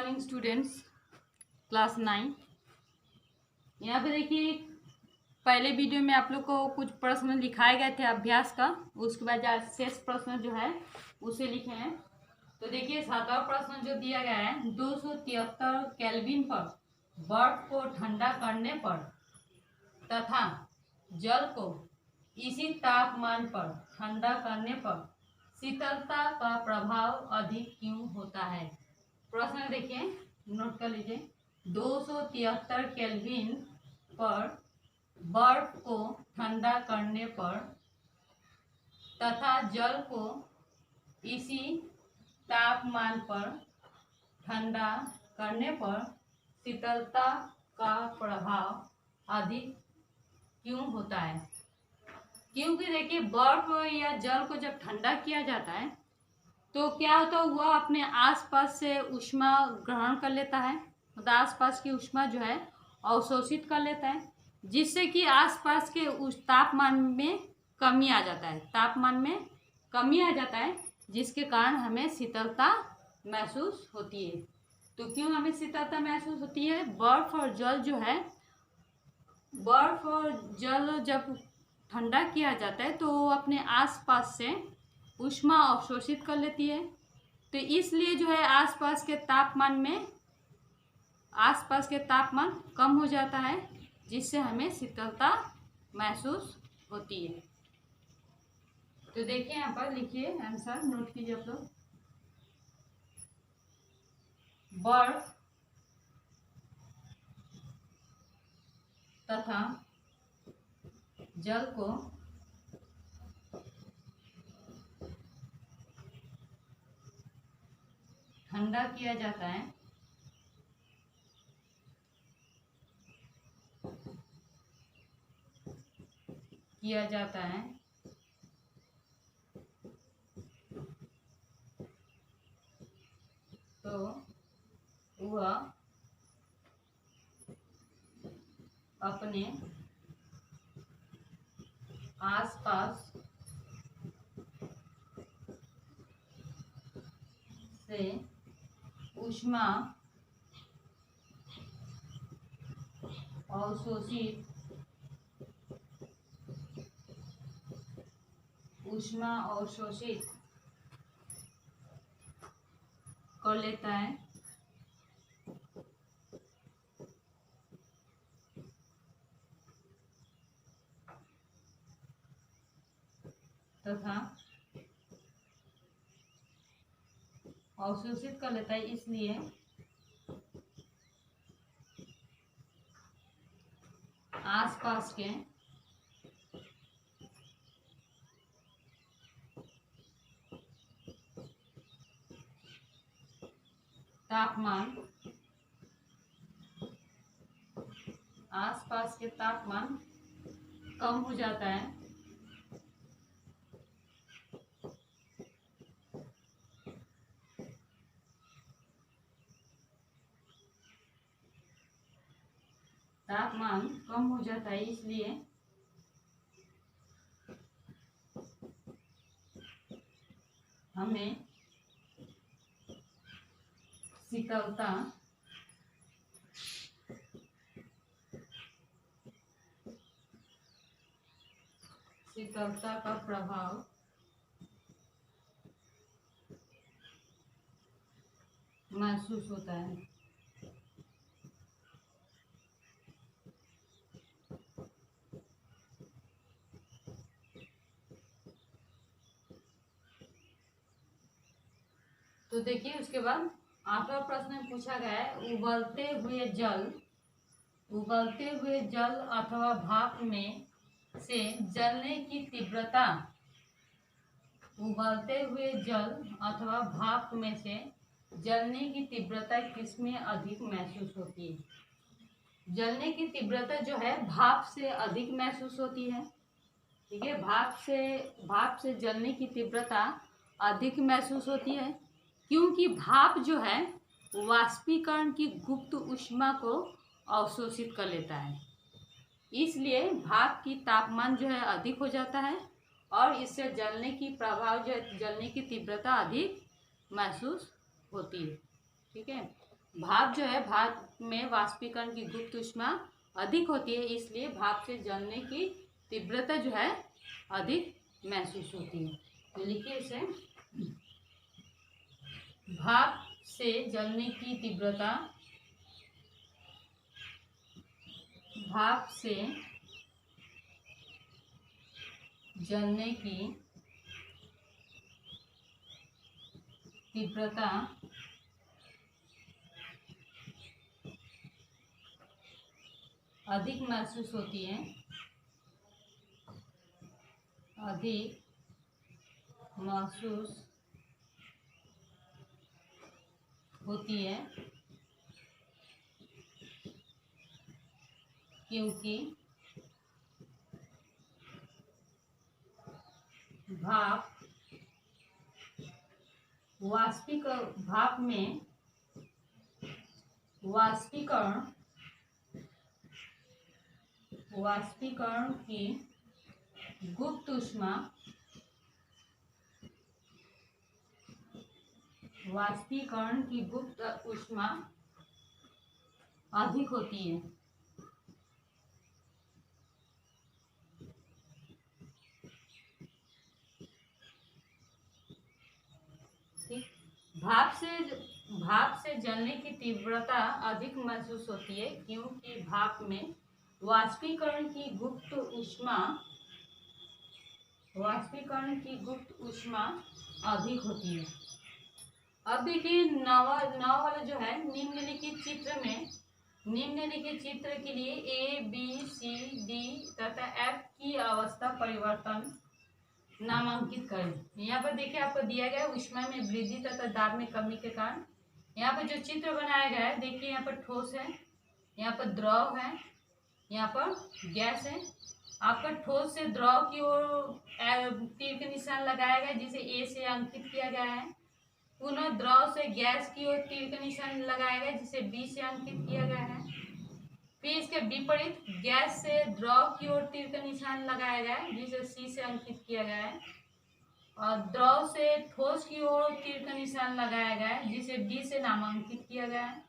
Morning students, class 9। यहाँ पे देखिए, पहले वीडियो में आप लोग को कुछ प्रश्न लिखाए गए थे अभ्यास का। उसके बाद आज शेष प्रश्न जो है उसे लिखे हैं। तो देखिए, 7वां प्रश्न जो दिया गया है, 273 केल्विन पर बर्फ को ठंडा करने पर तथा जल को इसी तापमान पर ठंडा करने पर शीतलता का प्रभाव अधिक क्यों होता है। प्रश्न देखिए, नोट कर लीजिए। 273 केल्विन पर बर्फ को ठंडा करने पर तथा जल को इसी तापमान पर ठंडा करने पर शीतलता का प्रभाव अधिक क्यों होता है। क्योंकि देखिए, बर्फ या जल को जब ठंडा किया जाता है तो क्या होता है, वह अपने आसपास से ऊष्मा ग्रहण कर लेता है, मतलब आसपास की ऊष्मा जो है अवशोषित कर लेता है, जिससे कि आसपास के उस तापमान में कमी आ जाता है। तापमान में कमी आ जाता है, जिसके कारण हमें शीतलता महसूस होती है। तो क्यों हमें शीतलता महसूस होती है? बर्फ और जल जो है, बर्फ और जल जब ठंडा किया जाता है तो वो अपने आसपास से ऊष्मा अवशोषित कर लेती है। तो इसलिए जो है आसपास के तापमान कम हो जाता है, जिससे हमें शीतलता महसूस होती है। तो देखिए, यहाँ पर लिखिए, आंसर नोट कीजिए आप लोग। बर्फ तथा जल को ठंडा किया जाता है तो वह अपने आसपास से ऊष्मा अवशोषित कर लेता है इसलिए आसपास के तापमान कम हो जाता है, इसलिए हमें शीतलता का प्रभाव महसूस होता है। तो देखिए, उसके बाद 8वां प्रश्न में पूछा गया है, उबलते हुए जल अथवा भाप में से जलने की तीव्रता किसमें अधिक महसूस होती है। जलने की तीव्रता जो है भाप से अधिक महसूस होती है। ठीक है, भाप से जलने की तीव्रता अधिक महसूस होती है, क्योंकि भाप जो है वाष्पीकरण की गुप्त ऊष्मा को अवशोषित कर लेता है। इसलिए भाप की तापमान जो है अधिक हो जाता है और इससे जलने की तीव्रता अधिक महसूस होती है। ठीक है, भाप जो है, भाप में वाष्पीकरण की गुप्त ऊष्मा अधिक होती है, इसलिए भाप से जलने की तीव्रता जो है अधिक महसूस होती है। तो लिखिए इसे, भाप से जलने की तीव्रता, भाप से जलने की तीव्रता अधिक महसूस होती है, अधिक महसूस होती है, क्योंकि भाप भाप में वाष्पीकरण की गुप्त ऊष्मा, वाष्पीकरण की गुप्त ऊष्मा अधिक होती है। भाप से जलने की तीव्रता अधिक महसूस होती है, क्योंकि भाप में वाष्पीकरण की गुप्त ऊष्मा अधिक होती है। अब देखिए नौ वाला जो है, निम्नलिखित चित्र के लिए ए बी सी डी तथा एफ की अवस्था परिवर्तन नामांकित करें। यहाँ पर देखिए आपको दिया गया है ऊष्मा में वृद्धि तथा दाब में कमी के कारण। यहाँ पर जो चित्र बनाया गया है, देखिए यहाँ पर ठोस है, यहाँ पर द्रव है, यहाँ पर गैस है। आपका ठोस से द्रव की ओर तीर का निशान लगाया गया है, जिसे ए से अंकित किया गया है। पुनः द्रव से गैस की ओर तीर का निशान लगाया गया है, जिसे बी से अंकित किया गया है। फिर इसके विपरीत गैस से द्रव की ओर तीर का निशान लगाया गया है, जिसे सी से अंकित किया गया है। और द्रव से ठोस की ओर तीर का निशान लगाया गया है, जिसे डी से नामांकित किया गया है।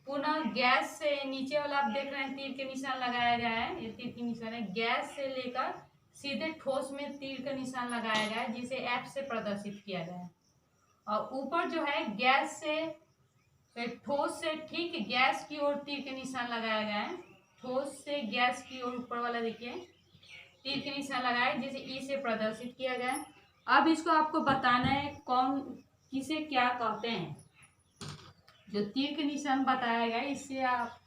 पुनः गैस से, नीचे वाला आप देख रहे हैं तीर के निशान लगाया गया है, ये तीर के निशान है। गैस से लेकर सीधे ठोस में तीर का निशान लगाया गया है, जिसे एफ से प्रदर्शित किया गया है। और ऊपर जो है गैस से, ठोस से ठीक गैस की ओर तीर के निशान लगाया गया है। ठोस से गैस की ओर ऊपर वाला देखिए तीर के निशान लगाया, जिसे ई से प्रदर्शित किया गया है। अब इसको आपको बताना है कौन किसे क्या कहते हैं। जो तीर के निशान बताया गया है, इससे आप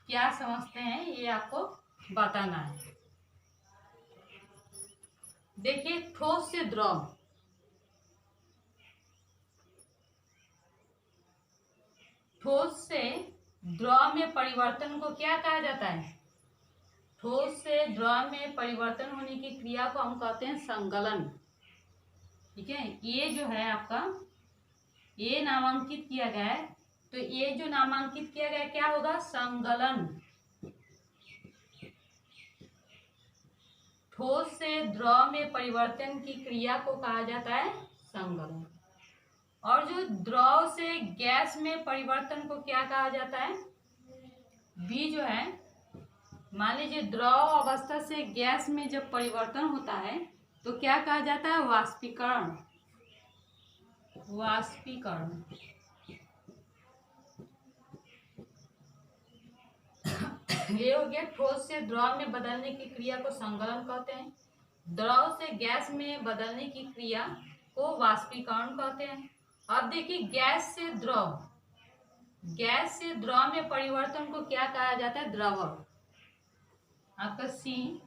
क्या समझते हैं, ये आपको बताना है। देखिए ठोस से द्रव, ठोस से द्रव में परिवर्तन को क्या कहा जाता है? ठोस से द्रव में परिवर्तन होने की क्रिया को हम कहते हैं संगलन। ठीक है, ये जो है आपका ये नामांकित किया गया है, तो ये जो नामांकित किया गया क्या होगा? संगलन। ठोस से द्रव में परिवर्तन की क्रिया को कहा जाता है संगलन। और जो द्रव से गैस में परिवर्तन को क्या कहा जाता है? बी जो है, मान लीजिए द्रव अवस्था से गैस में जब परिवर्तन होता है तो क्या कहा जाता है? वाष्पीकरण। वाष्पीकरण। ये हो गया ठोस से द्रव में बदलने की क्रिया को संगलन कहते हैं। द्रव से गैस में बदलने की क्रिया को वाष्पीकरण कहते हैं। अब देखिए गैस से द्रव, गैस से द्रव में परिवर्तन को क्या कहा जाता है? द्रवण। आपका सी,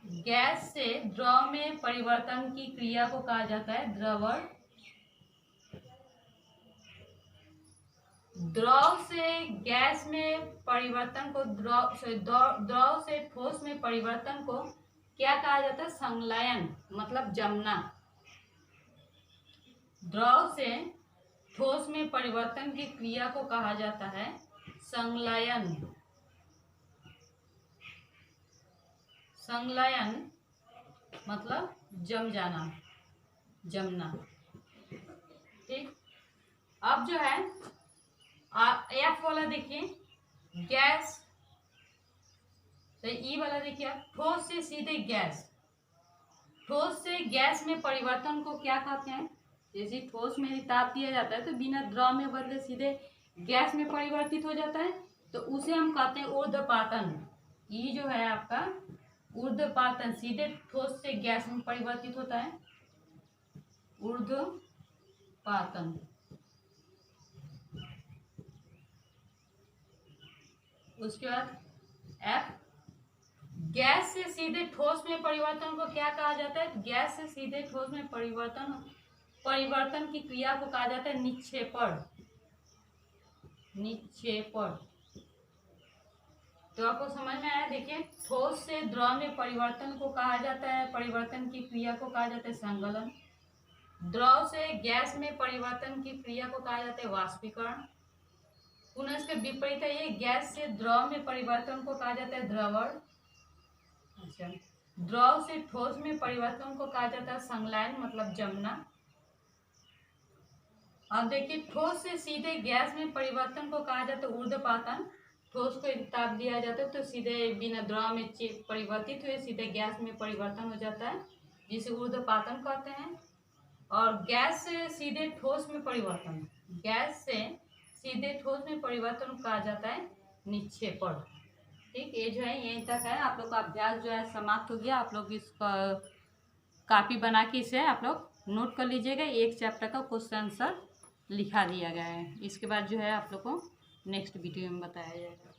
गैस से द्रव में परिवर्तन की क्रिया को कहा जाता है द्रवण। द्रव से गैस में परिवर्तन को, द्रव से ठोस में परिवर्तन को क्या कहा जाता है? संलयन, मतलब जमना। द्रव से ठोस में परिवर्तन की क्रिया को कहा जाता है संलयन। संलयन मतलब जम जाना, जमना। ठीक, अब जो है एफ वाला देखिए गैस, तो ई वाला देखिए आप ठोस से सीधे गैस। ठोस से गैस में परिवर्तन को क्या कहते हैं? जैसे ठोस में ताप दिया जाता है तो बिना द्रव में बदले सीधे गैस में परिवर्तित हो जाता है, तो उसे हम कहते हैं ऊर्ध्वपातन। ये जो है आपका ऊर्ध्वपातन, सीधे ठोस से गैस में परिवर्तित होता है, ऊर्ध्वपातन। उसके बाद एफ, गैस से सीधे ठोस में परिवर्तन को क्या कहा जाता है? गैस से सीधे ठोस में परिवर्तन की क्रिया को कहा जाता है निक्षेपण। निक्षेपण। तो आपको समझ में आया? देखिए, ठोस से द्रव में परिवर्तन को कहा जाता है, परिवर्तन की क्रिया को कहा जाता है संगलन। द्रव से गैस में परिवर्तन की क्रिया को कहा जाता है वाष्पीकरण। पुनः इसके विपरीत है ये, गैस से द्रव में परिवर्तन को कहा जाता है द्रवण। अच्छा, द्रव से ठोस में परिवर्तन को कहा जाता है संलयन, मतलब जमना। अब देखिए, ठोस से सीधे गैस में परिवर्तन को कहा जाता है ऊर्ध्वपातन। ठोस को एक ताप दिया जाता है तो सीधे बिना द्रव में परिवर्तित हुए सीधे गैस में परिवर्तन हो जाता है, जिसे ऊर्ध्वपातन कहते हैं। और गैस से सीधे ठोस में परिवर्तन, गैस से सीधे ठोस में परिवर्तन कहा जाता है निक्षेपण। ठीक, ये जो है यहीं तक है। आप लोग का अभ्यास जो है समाप्त हो गया। आप लोग इसका कॉपी बना के इसे आप लोग नोट कर लीजिएगा। एक चैप्टर का क्वेश्चन आंसर लिखा दिया गया है। इसके बाद जो है आप लोग को नेक्स्ट वीडियो में बताया जाएगा।